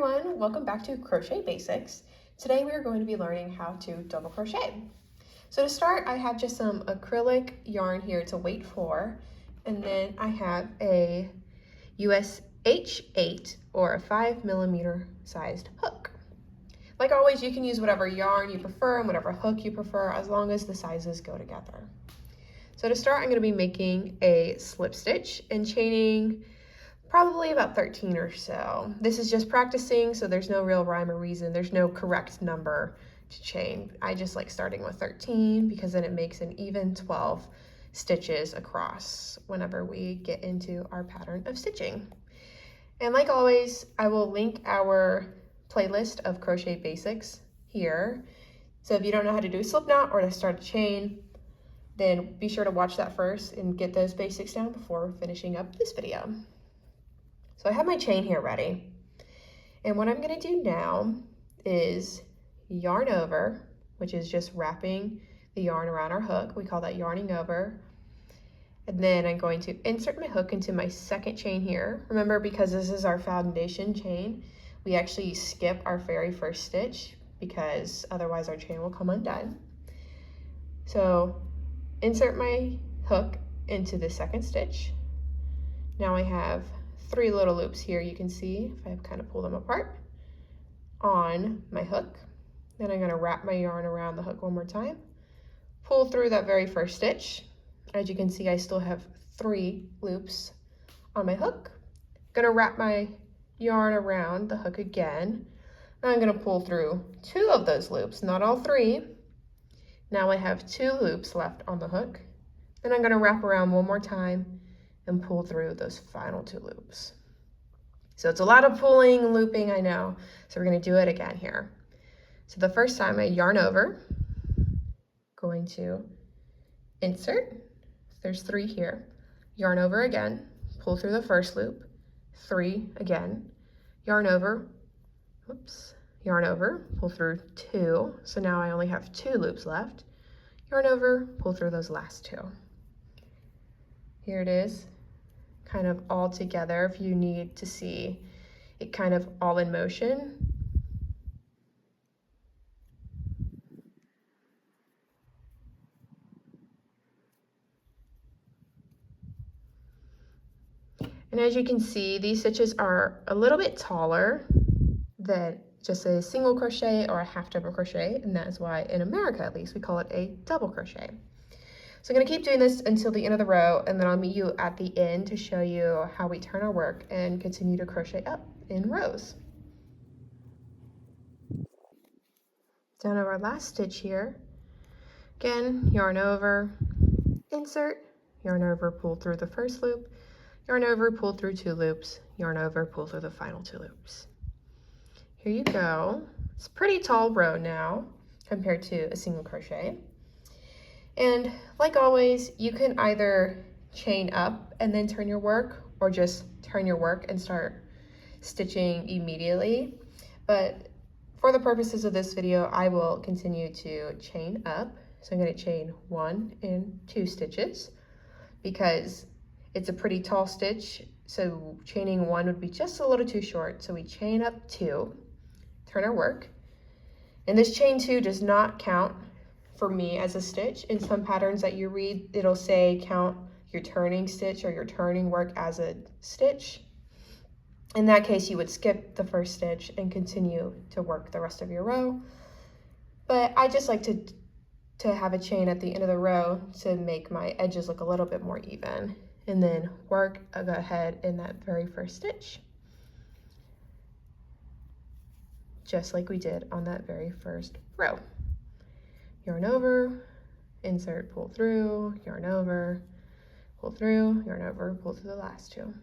everyone, welcome back to Crochet Basics. Today we are going to be learning how to double crochet. So to start, I have just some acrylic yarn here to weight for, and then I have a US H8 or a 5mm sized hook. Like always, you can use whatever yarn you prefer and whatever hook you prefer as long as the sizes go together. So to start, I'm going to be making a slip stitch and chaining probably about 13 or so. This is just practicing, so there's no real rhyme or reason. There's no correct number to chain. I just like starting with 13 because then it makes an even 12 stitches across whenever we get into our pattern of stitching. And like always, I will link our playlist of crochet basics here. So if you don't know how to do a slip knot or to start a chain, then be sure to watch that first and get those basics down before finishing up this video. So I have my chain here ready. And what I'm gonna do now is yarn over, which is just wrapping the yarn around our hook. We call that yarning over. And then I'm going to insert my hook into my second chain here. Remember, because this is our foundation chain, we actually skip our very first stitch because otherwise our chain will come undone. So insert my hook into the second stitch. Now I have 3 little loops here, you can see if I kind of pull them apart on my hook. Then I'm going to wrap my yarn around the hook one more time, pull through that very first stitch. As you can see, I still have 3 loops on my hook. I'm going to wrap my yarn around the hook again. Now I'm going to pull through 2 of those loops, not all 3. Now I have 2 loops left on the hook. Then I'm going to wrap around one more time and pull through those final 2 loops. So it's a lot of pulling and looping, I know. So we're going to do it again here. So the first time I yarn over, going to insert, there's 3 here, yarn over again, pull through the first loop, 3 again, yarn over, whoops, yarn over, pull through 2. So now I only have 2 loops left, yarn over, pull through those last 2. Here it is, kind of all together if you need to see it kind of all in motion. And as you can see, these stitches are a little bit taller than just a single crochet or a half double crochet, and that is why in America at least we call it a double crochet. So I'm going to keep doing this until the end of the row, and then I'll meet you at the end to show you how we turn our work and continue to crochet up in rows. Down to our last stitch here. Again, yarn over, insert, yarn over, pull through the first loop, yarn over, pull through 2 loops, yarn over, pull through the final 2 loops. Here you go. It's a pretty tall row now compared to a single crochet. And like always, you can either chain up and then turn your work, or just turn your work and start stitching immediately. But for the purposes of this video, I will continue to chain up. So I'm going to chain 1 and 2 stitches because it's a pretty tall stitch. So chaining 1 would be just a little too short. So we chain up 2, turn our work. And this chain 2 does not count for me as a stitch. In some patterns that you read, it'll say count your turning stitch or your turning work as a stitch. In that case, you would skip the first stitch and continue to work the rest of your row. But I just like to have a chain at the end of the row to make my edges look a little bit more even, and then work ahead in that very first stitch, just like we did on that very first row. Yarn over, insert, pull through, yarn over, pull through, yarn over, pull through the last 2.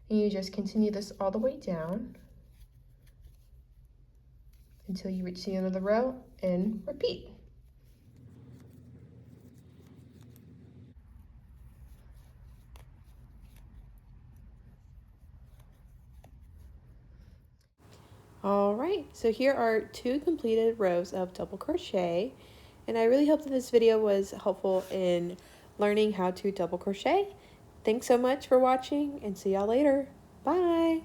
And you just continue this all the way down until you reach the end of the row and repeat. All right, so here are 2 completed rows of double crochet, and I really hope that this video was helpful in learning how to double crochet. Thanks so much for watching, and see y'all later. Bye.